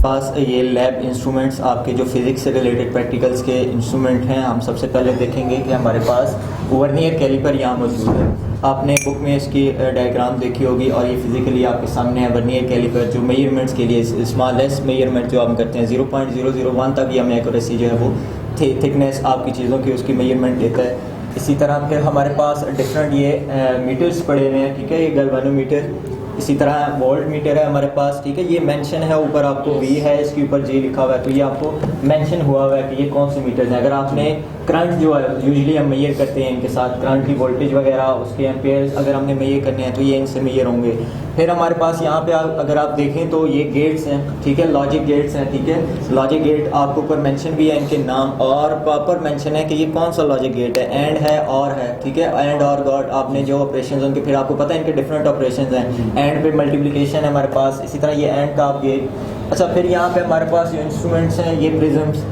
पास ये lab instruments आपके जो फिज़िक्स से रिलेटेड प्रैक्टिकल्स के इंस्ट्रूमेंट हैं। हम सबसे पहले देखेंगे कि हमारे पास वर्नियर कैलिपर यहाँ मौजूद है। आपने बुक में इसकी डायग्राम देखी होगी और ये फिज़िकली आपके सामने है वर्नियर कैलिपर, जो मेजरमेंट्स के लिए स्मॉलेस्ट मेजरमेंट जो हम करते हैं 0.001 तक ये हमें एक्यूरेसी जो है वो थिकनेस आपकी चीज़ों की उसकी मेजरमेंट देता है। इसी तरह फिर हमारे पास डिफरेंट ये मीटर्स पड़े हुए हैं, ठीक है, ये गैल्वानोमीटर, इसी तरह वोल्ट मीटर है हमारे पास, ठीक है। ये मेंशन है ऊपर आपको वी है, इसके ऊपर जी लिखा हुआ है, तो ये आपको मेंशन हुआ हुआ है कि ये कौन से मीटर्स हैं। अगर आपने करंट जो है यूजुअली हम मेजर करते हैं इनके साथ, करंट की वोल्टेज वगैरह उसके एम्पेयर्स अगर हमने मेजर करने हैं तो ये इनसे मेजर होंगे। फिर हमारे पास यहाँ पे अगर आप देखें तो ये गेट्स हैं, ठीक है, लॉजिक गेट्स हैं, ठीक है। लॉजिक गेट आपको ऊपर मेंशन भी है इनके नाम और प्रॉपर मेंशन है कि ये कौन सा लॉजिक गेट है, एंड है और है, ठीक है। एंड और गॉड आपने जो ऑपरेशन उनके फिर आपको पता है इनके डिफरेंट ऑपरेशन हैं। एंड पे मल्टीप्लिकेशन है हमारे पास, इसी तरह ये एंड का आप गेट। अच्छा, फिर यहाँ पे हमारे पास जो इंस्ट्रूमेंट्स हैं ये प्रिज्म्स,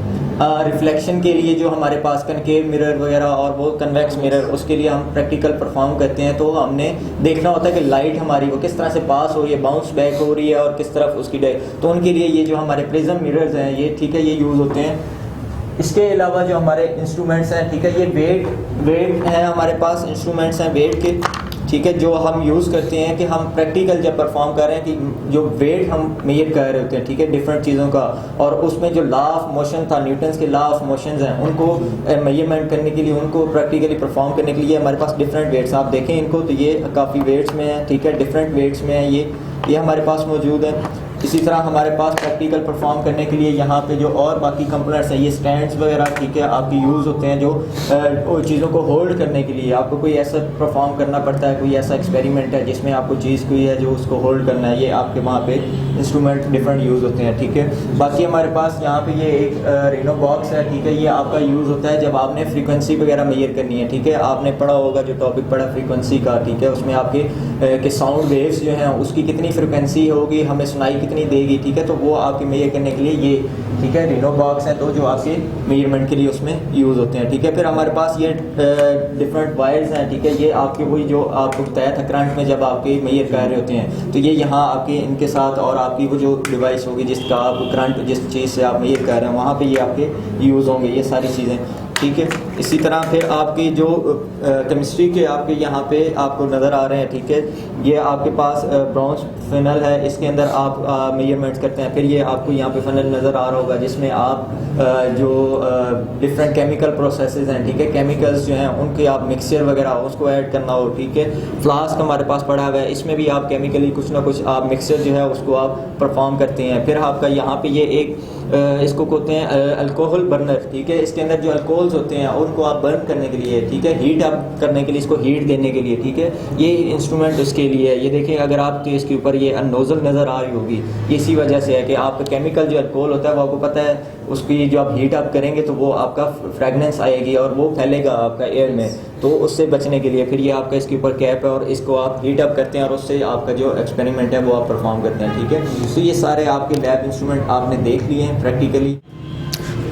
रिफ्लेक्शन के लिए जो हमारे पास कनकेव मिरर वगैरह और वो कन्वेक्स मिरर, उसके लिए हम प्रैक्टिकल परफॉर्म करते हैं। तो हमने देखना होता है कि लाइट हमारी वो किस तरह से पास हो रही है, बाउंस बैक हो रही है और किस तरफ उसकी तो उनके लिए ये जो हमारे प्रिज्म मिरर्स हैं ये, ठीक है, ये यूज़ होते हैं। इसके अलावा जो हमारे इंस्ट्रूमेंट्स हैं, ठीक है, ये वेट हैं हमारे पास, इंस्ट्रूमेंट्स हैं वेट के, ठीक है, जो हम यूज़ करते हैं कि हम प्रैक्टिकल जब परफॉर्म कर रहे हैं कि जो वेट हम मेजर कर रहे होते हैं, ठीक है, डिफरेंट चीज़ों का, और उसमें जो लॉ ऑफ मोशन था, न्यूटन्स के लॉ ऑफ मोशंस हैं, उनको मेजरमेंट करने के लिए, उनको प्रैक्टिकली परफॉर्म करने के लिए हमारे पास डिफरेंट वेट्स, आप देखें इनको तो ये काफ़ी वेट्स में है, ठीक है, डिफरेंट वेट्स में है, ये हमारे पास मौजूद है। इसी तरह हमारे पास प्रैक्टिकल परफॉर्म करने के लिए यहाँ पे जो और बाकी कंपोनेंट्स हैं, ये स्टैंड्स वगैरह, ठीक है, आपके यूज़ होते हैं जो चीज़ों को होल्ड करने के लिए। आपको कोई ऐसा परफॉर्म करना पड़ता है, कोई ऐसा एक्सपेरिमेंट है जिसमें आपको चीज़ कोई है जो उसको होल्ड करना है, ये आपके वहाँ पे इंस्ट्रूमेंट डिफरेंट यूज़ होते हैं, ठीक है। बाकी हमारे पास यहाँ पे ये एक रेनो बॉक्स है, ठीक है, ये आपका यूज़ होता है जब आपने फ्रीक्वेंसी वगैरह मेजर करनी है, ठीक है। आपने पढ़ा होगा जो टॉपिक पढ़ा फ्रीक्वेंसी का, ठीक है, उसमें आपके साउंड वेव्स जो हैं उसकी कितनी फ्रीक्वेंसी होगी, हमें सुनाई कितनी देगी, ठीक है, तो वो आपके मेजर करने के लिए ये, ठीक है, रेनो बॉक्स है, तो जो आपके मेजरमेंट के लिए उसमें यूज़ होते हैं, ठीक है। फिर हमारे पास ये डिफरेंट वायर्स हैं, ठीक है, ये आपके वही जो आपको बताया था करंट में जब आपके मेजर कर रहे होते हैं, तो ये यहाँ आपके इनके साथ और आपकी वो जो डिवाइस होगी जिसका आप करंट जिस चीज़ से आप मेजर कर रहे हैं वहाँ पे ये आपके यूज़ होंगे ये सारी चीज़ें, ठीक है। इसी तरह फिर आपकी जो केमिस्ट्री के आपके यहाँ पे आपको नज़र आ रहे हैं, ठीक है, ये आपके पास ब्राउन फनल है, इसके अंदर आप मेजरमेंट्स करते हैं। फिर ये आपको यहाँ पे फनल नज़र आ रहा होगा जिसमें आप जो डिफरेंट केमिकल प्रोसेसेस हैं, ठीक है, केमिकल्स जो हैं उनके आप मिक्सचर वगैरह उसको ऐड करना हो, ठीक है। फ्लास्क हमारे पास पड़ा हुआ है, इसमें भी आप केमिकली कुछ ना कुछ आप मिक्सचर जो है उसको आप परफॉर्म करते हैं। फिर आपका यहाँ पे ये एक इसको कहते हैं अल्कोहल बर्नर, ठीक है, इसके अंदर जो अल्कोहल्स होते हैं उनको आप बर्न करने के लिए, ठीक है, हीट अप करने के लिए, इसको हीट देने के लिए, ठीक है, ये इंस्ट्रूमेंट उसके लिए है। ये देखिए अगर आपके इसके ऊपर ये नोजल नज़र आ रही होगी, इसी वजह से है कि आपका केमिकल जो अल्कोहल होता है वो आपको पता है उसकी जो आप हीट अप करेंगे तो वो आपका फ्रेगनेंस आएगी और वो फैलेगा आपका एयर में, तो उससे बचने के लिए फिर ये आपका इसके ऊपर कैप है और इसको आप हीट अप करते हैं और उससे आपका जो एक्सपेरिमेंट है वो आप परफॉर्म करते हैं, ठीक है। तो ये सारे आपके लैब इंस्ट्रूमेंट आपने देख लिए हैं प्रैक्टिकली।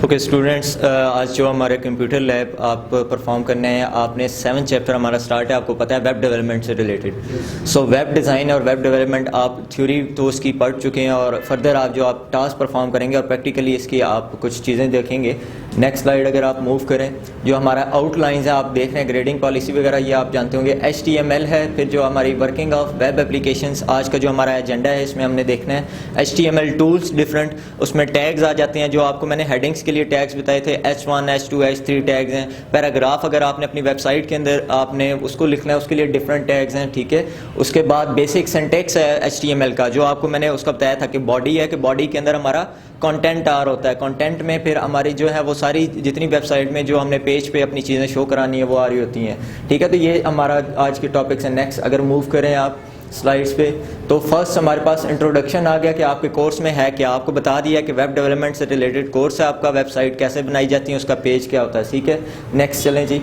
ओके स्टूडेंट्स, आज जो हमारे कंप्यूटर लैब आप परफॉर्म करने हैं, आपने 7th चैप्टर हमारा स्टार्ट है, आपको पता है वेब डेवलपमेंट से रिलेटेड। सो वेब डिज़ाइन और वेब डेवलपमेंट आप थ्योरी तो उसकी पढ़ चुके हैं और फर्दर आप जो आप टास्क परफॉर्म करेंगे और प्रैक्टिकली इसकी आप कुछ चीज़ें देखेंगे। नेक्स्ट स्लाइड अगर आप मूव करें, जो हमारा आउटलाइंस है आप देख रहे हैं, ग्रेडिंग पॉलिसी वगैरह ये आप जानते होंगे। HTML है, फिर जो हमारी वर्किंग ऑफ वेब एप्लीकेशंस आज का जो हमारा एजेंडा है इसमें हमने देखना है HTML टूल्स डिफरेंट, उसमें टैग्स आ जाते हैं जो आपको मैंने हेडिंग्स के लिए टैग्स बताए थे, H1 H2 H3 टैग्स हैं। पैराग्राफ अगर आपने अपनी वेबसाइट के अंदर आपने उसको लिखना है उसके लिए डिफरेंट टैग्स हैं, ठीक है। उसके बाद बेसिक सिंटैक्स है HTML का, जो आपको मैंने उसका बताया था कि बॉडी है, कि बॉडी के अंदर हमारा कंटेंट आर होता है, कंटेंट में फिर हमारी जो है वो सारी जितनी वेबसाइट में जो हमने पेज पे अपनी चीज़ें शो करानी है वो आ रही होती हैं, ठीक है। तो ये हमारा आज के टॉपिक्स हैं। नेक्स्ट अगर मूव करें आप स्लाइड्स पे, तो फर्स्ट हमारे पास इंट्रोडक्शन आ गया कि आपके कोर्स में है क्या, आपको बता दिया कि वेब डेवलपमेंट से रिलेटेड कोर्स है आपका, वेबसाइट कैसे बनाई जाती है, उसका पेज क्या होता है, ठीक है। नेक्स्ट चलें जी,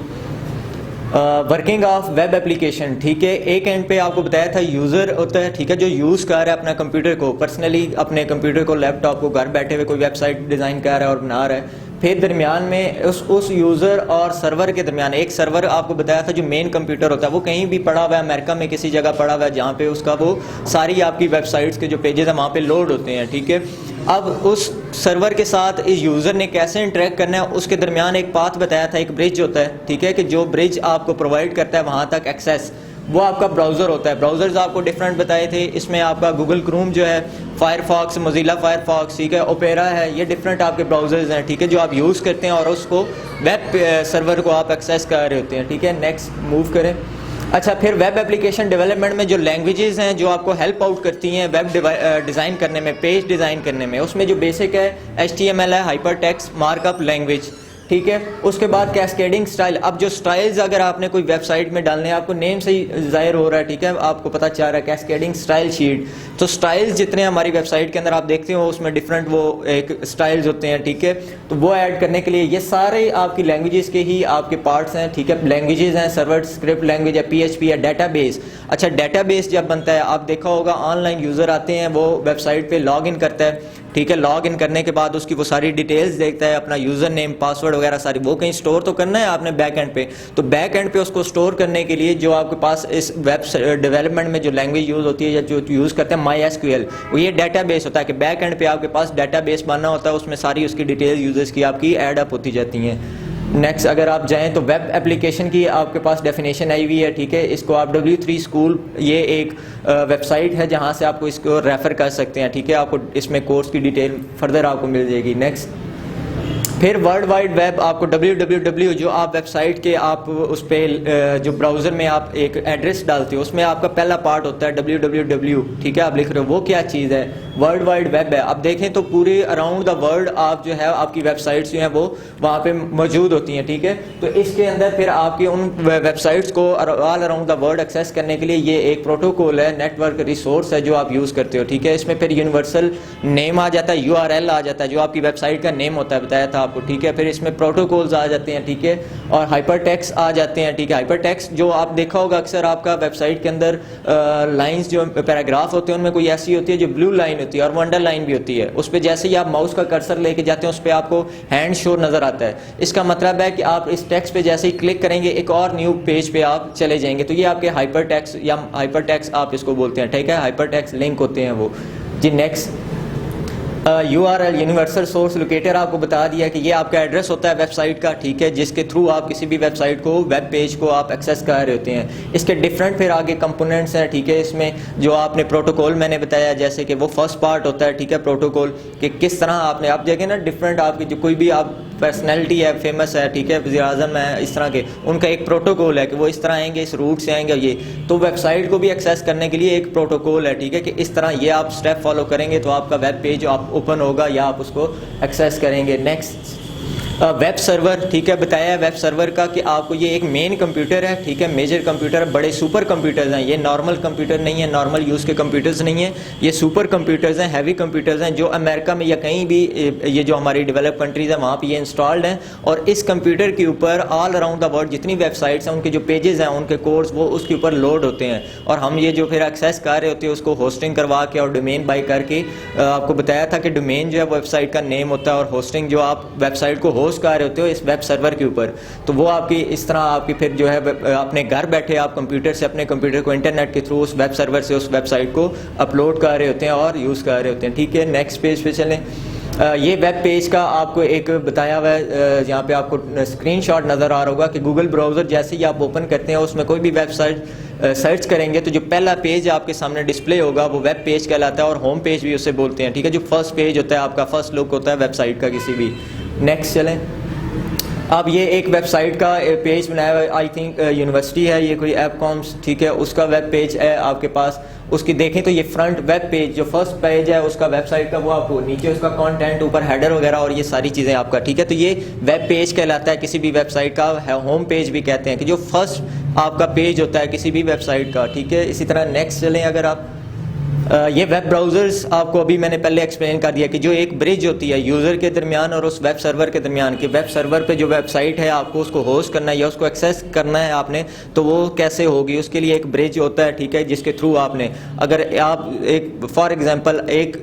वर्किंग ऑफ वेब एप्लीकेशन, ठीक है। एक एंड पे आपको बताया था यूज़र होता है, ठीक है, जो यूज़ कर रहा है अपना कंप्यूटर को, पर्सनली अपने कंप्यूटर को, लैपटॉप को, घर बैठे हुए कोई वेबसाइट डिज़ाइन कर रहा है और बना रहा है। फिर दरमियान में उस यूज़र और सर्वर के दरमियान एक सर्वर आपको बताया था जो मेन कंप्यूटर होता है, वो कहीं भी पड़ा हुआ है, अमेरिका में किसी जगह पड़ा हुआ है, जहाँ पे उसका वो सारी आपकी वेबसाइट्स के जो पेजेस हैं वहाँ पे लोड होते हैं, ठीक है। अब उस सर्वर के साथ इस यूज़र ने कैसे इंटरेक्ट करना है उसके दरमियान एक पाथ बताया था, एक ब्रिज होता है, ठीक है, कि जो ब्रिज आपको प्रोवाइड करता है वहाँ तक एक्सेस, वो आपका ब्राउज़र होता है। ब्राउज़र्स आपको डिफरेंट बताए थे, इसमें आपका गूगल क्रोम जो है, फायरफॉक्स, मोज़िला फायरफॉक्स, ठीक है, ओपेरा है, ये डिफरेंट आपके ब्राउज़र्स हैं, ठीक है, जो आप यूज़ करते हैं और उसको वेब सर्वर को आप एक्सेस कर रहे होते हैं, ठीक है। नेक्स्ट मूव करें। अच्छा, फिर वेब एप्लीकेशन डेवलपमेंट में जो लैंग्वेजेस हैं जो आपको हेल्प आउट करती हैं वेब डिज़ाइन करने में, पेज डिज़ाइन करने में, उसमें जो बेसिक है HTML है, हाइपरटेक्स्ट मार्कअप लैंग्वेज, ठीक है। उसके बाद कैस्केडिंग स्टाइल। अब जो स्टाइल्स अगर आपने कोई वेबसाइट में डालने हैं, आपको नेम से ही जाहिर हो रहा है, ठीक है, आपको पता चल रहा है कैस्केडिंग स्टाइल शीट। तो स्टाइल्स जितने हमारी वेबसाइट के अंदर आप देखते हो उसमें डिफरेंट वो एक स्टाइल्स होते हैं, ठीक है, तो वो ऐड करने के लिए ये सारे आपकी लैंग्वेजेस के ही आपके पार्ट्स हैं, ठीक है। लैंग्वेजेस हैं, सर्वर स्क्रिप्ट लैंग्वेज है, PHP है, डेटाबेस। अच्छा, डेटाबेस जब बनता है, आप देखा होगा ऑनलाइन यूज़र आते हैं, वो वेबसाइट पे लॉग इन करता है, ठीक है, लॉग इन करने के बाद उसकी वो सारी डिटेल्स देखता है, अपना यूज़र नेम, पासवर्ड वगैरह सारी, वो कहीं स्टोर तो करना है आपने बैक एंड पे। तो बैक एंड पे उसको स्टोर करने के लिए जो आपके पास इस वेब डेवलपमेंट में जो लैंग्वेज यूज़ होती है या जो यूज़ करते हैं MySQL, वो ये डेटाबेस होता है कि बैक एंड पे आपके पास डेटाबेस बनना होता है, उसमें सारी उसकी डिटेल्स यूजर्स की आपकी ऐड अप होती जाती हैं। नेक्स्ट अगर आप जाएं तो वेब एप्लीकेशन की आपके पास डेफिनेशन आई हुई है, ठीक है, इसको आप W3 स्कूल, ये एक वेबसाइट है जहां से आपको इसको रेफ़र कर सकते हैं, ठीक है, आपको इसमें कोर्स की डिटेल फर्दर आपको मिल जाएगी। नेक्स्ट फिर वर्ल्ड वाइड वेब, आपको www जो आप वेबसाइट के आप उस पर जो ब्राउज़र में आप एक एड्रेस डालते हो उसमें आपका पहला पार्ट होता है www, ठीक है, आप लिख रहे हो, वो क्या चीज़ है, वर्ल्ड वाइड वेब है। अब देखें तो पूरे अराउंड द वर्ल्ड आप जो है आपकी वेबसाइट्स जो हैं वो वहाँ पे मौजूद होती हैं, ठीक है। तो इसके अंदर फिर आपकी उन वेबसाइट्स को all around the world access करने के लिए ये एक प्रोटोकॉल है, नेटवर्क रिसोर्स है जो आप यूज़ करते हो, ठीक है। इसमें फिर यूनिवर्सल नेम आ जाता है, URL आ जाता है, जो आपकी वेबसाइट का नेम होता है, बताया था आपको, ठीक है। फिर इसमें प्रोटोकॉल्स आ जाते हैं, ठीक है, और हाइपरटेक्स्ट आ जाते हैं, ठीक है। हाइपरटेक्स्ट जो आप देखा होगा अक्सर आपका वेबसाइट के अंदर लाइंस जो पैराग्राफ होते हैं उनमें कोई ऐसी होती है जो ब्लू लाइन होती है और वो अंडरलाइन भी होती है, उस पर जैसे ही आप माउस का कर्सर लेके जाते हैं उस पर आपको हैंड शो नजर आता है। इसका मतलब है कि आप इस टेक्स्ट पे जैसे ही क्लिक करेंगे एक और न्यू पेज पे आप चले जाएंगे, तो ये आपके हाइपरटेक्स्ट या हाइपरटेक्स्ट आप इसको बोलते हैं, ठीक है, हाइपरटेक्स्ट लिंक होते हैं वो जी। Next URL universal source locator आपको बता दिया कि ये आपका एड्रेस होता है वेबसाइट का, ठीक है, जिसके थ्रू आप किसी भी वेबसाइट को, वेब पेज को आप एक्सेस कर रहे होते हैं। इसके डिफरेंट फिर आगे कंपोनेंट्स हैं, ठीक है। इसमें जो आपने प्रोटोकॉल मैंने बताया, जैसे कि वो फर्स्ट पार्ट होता है, ठीक है, प्रोटोकॉल कि किस तरह आपने, आप देखें ना डिफरेंट आपकी जो कोई भी आप पर्सनैलिटी है, फेमस है, ठीक है, वज़ीर-ए-आज़म है, इस तरह के उनका एक प्रोटोकॉल है कि वो इस तरह आएंगे, इस रूट से आएंगे, ये तो वेबसाइट को भी एक्सेस करने के लिए एक प्रोटोकॉल है, ठीक है, कि इस तरह ये आप स्टेप फॉलो करेंगे तो आपका वेब पेज आप ओपन होगा या आप उसको एक्सेस करेंगे। नेक्स्ट वेब सर्वर, ठीक है, बताया है वेब सर्वर का कि आपको ये एक मेन कंप्यूटर है, ठीक है, मेजर कंप्यूटर, बड़े सुपर कंप्यूटर्स हैं, ये नॉर्मल कंप्यूटर नहीं है, नॉर्मल यूज़ के कंप्यूटर्स नहीं हैं, ये सुपर कंप्यूटर्स हैं, हैवी कंप्यूटर्स हैं, जो अमेरिका में या कहीं भी ये जो हमारी डेवलप कंट्रीज़ हैं वहाँ पे ये इंस्टॉल्ड हैं। और इस कंप्यूटर के ऊपर ऑल अराउंड द वर्ल्ड जितनी वेबसाइट्स हैं उनके जो पेजेस हैं, उनके कोड्स वो उसके ऊपर लोड होते हैं और हम ये जो फिर एक्सेस कर रहे होते हैं उसको होस्टिंग करवा के और डोमेन बाई करके, आपको बताया था कि डोमेन जो है वेबसाइट का नेम होता है और होस्टिंग जो आप वेबसाइट को होस्ट कर रहे होते हो इस वेब सर्वर के ऊपर, तो वो आपकी इस तरह आपकी फिर जो है अपने घर बैठे आप कंप्यूटर से अपने कंप्यूटर को इंटरनेट के थ्रू उस वेब सर्वर से उस वेबसाइट को अपलोड कर रहे होते हैं और यूज़ कर रहे होते हैं, ठीक है। नेक्स्ट पेज पे चलें। ये वेब पेज का आपको एक बताया हुआ है, यहाँ पे आपको स्क्रीनशॉट नज़र आ रहा होगा कि गूगल ब्राउज़र जैसे ही आप ओपन करते हैं उसमें कोई भी वेबसाइट सर्च करेंगे तो जो पहला पेज आपके सामने डिस्प्ले होगा वो वेब पेज कहलाता है और होम पेज भी उसे बोलते हैं, ठीक है, जो फर्स्ट पेज होता है आपका, फर्स्ट लुक होता है वेबसाइट का किसी भी। नेक्स्ट चलें। अब ये एक वेबसाइट का पेज बनाया हुआ है, आई थिंक यूनिवर्सिटी है, ये कोई एपकॉम्स, ठीक है, उसका वेब पेज है आपके पास। उसकी देखें तो ये फ्रंट वेब पेज जो फर्स्ट पेज है उसका वेबसाइट का, वो आपको नीचे उसका कंटेंट, ऊपर हेडर वगैरह और ये सारी चीज़ें आपका, ठीक है। तो ये वेब पेज कहलाता है किसी भी वेबसाइट का, होम पेज भी कहते हैं कि जो फर्स्ट आपका पेज होता है किसी भी वेबसाइट का, ठीक है। इसी तरह नेक्स्ट चलें। अगर आप ये वेब ब्राउज़र्स आपको अभी मैंने पहले एक्सप्लेन कर दिया कि जो एक ब्रिज होती है यूज़र के दरमियान और उस वेब सर्वर के दरमियान, कि वेब सर्वर पे जो वेबसाइट है आपको उसको होस्ट करना है या उसको एक्सेस करना है आपने, तो वो कैसे होगी, उसके लिए एक ब्रिज होता है, ठीक है, जिसके थ्रू आपने, अगर आप एक फॉर एग्जांपल एक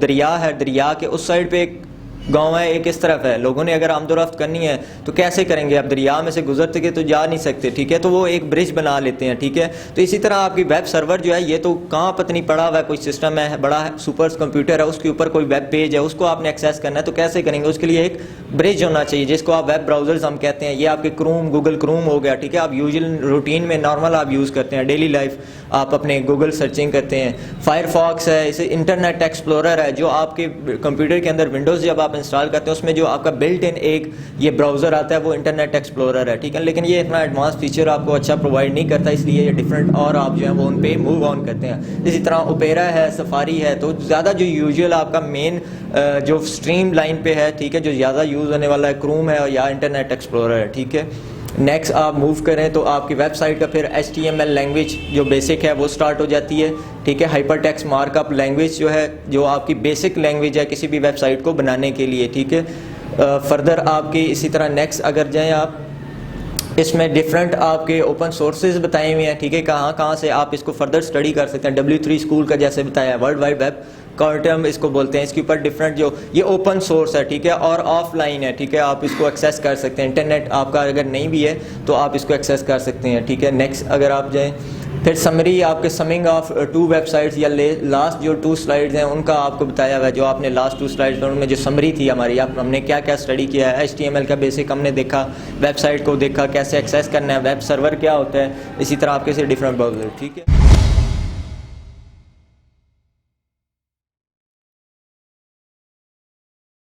दरिया है, दरिया के उस साइड पे एक गांव है, एक इस तरफ है। लोगों ने अगर आमदोरफ्त करनी है तो कैसे करेंगे? आप दरिया में से गुजरते के तो जा नहीं सकते, ठीक है, तो वो एक ब्रिज बना लेते हैं, ठीक है। तो इसी तरह आपकी वेब सर्वर जो है ये तो कहाँ पता नहीं पड़ा हुआ है, कोई सिस्टम है बड़ा सुपर कंप्यूटर है, उसके ऊपर कोई वेब पेज है, उसको आपने एक्सेस करना है तो कैसे करेंगे? उसके लिए एक ब्रिज होना चाहिए जिसको आप वेब ब्राउजर्स हम कहते हैं। ये आपके क्रोम, गूगल क्रोम हो गया, ठीक है। आप यूजुअल रूटीन में नॉर्मल आप यूज़ करते हैं, डेली लाइफ आप अपने गूगल सर्चिंग करते हैं। फायरफॉक्स है, इसे इंटरनेट एक्सप्लोरर है जो आपके कंप्यूटर के अंदर विंडोज़ जब आप इंस्टॉल करते हैं उसमें जो आपका बिल्ट इन एक ये ब्राउज़र आता है वो इंटरनेट एक्सप्लोरर है, ठीक है। लेकिन ये इतना एडवांस फीचर आपको अच्छा प्रोवाइड नहीं करता, इसलिए ये डिफरेंट और आप जो है वो उन पे मूव ऑन करते हैं। इसी तरह ओपेरा है, सफारी है, तो ज़्यादा जो यूजुअल आपका मेन जो स्ट्रीम लाइन पे है, ठीक है, जो ज़्यादा यूज़ होने वाला है क्रोम है या इंटरनेट एक्सप्लोरर है, ठीक है। नेक्स्ट आप मूव करें तो आपकी वेबसाइट का फिर HTML लैंग्वेज जो बेसिक है वो स्टार्ट हो जाती है, ठीक है। हाइपर टेक्स्ट मार्कअप लैंग्वेज जो है, जो आपकी बेसिक लैंग्वेज है किसी भी वेबसाइट को बनाने के लिए, ठीक है। फर्दर आपकी इसी तरह नेक्स्ट अगर जाएँ आप, इसमें डिफरेंट आपके ओपन सोर्सेज बताए हुए हैं, ठीक है, कहाँ कहाँ से आप इसको फर्दर स्टडी कर सकते हैं। W3 स्कूल का जैसे बताया है, वर्ल्ड वाइड वेब कॉर्टम इसको बोलते हैं, इसके ऊपर डिफरेंट जो ये ओपन सोर्स है, ठीक है, और ऑफलाइन है, ठीक है, आप इसको एक्सेस कर सकते हैं। इंटरनेट आपका अगर नहीं भी है तो आप इसको एक्सेस कर सकते हैं, ठीक है। नेक्स्ट अगर आप जाएँ फिर समरी आपके समिंग ऑफ 2 वेबसाइट्स या लास्ट जो 2 स्लाइड्स हैं उनका आपको बताया हुआ है। जो आपने लास्ट 2 स्लाइड्स में उनमें जो समरी थी हमारी, हमने क्या क्या स्टडी किया है। HTML का बेसिक हमने देखा, वेबसाइट को देखा, कैसे एक्सेस करना है, वेब सर्वर क्या होता है, इसी तरह आपके से डिफरेंट ब्राउज़र, ठीक है।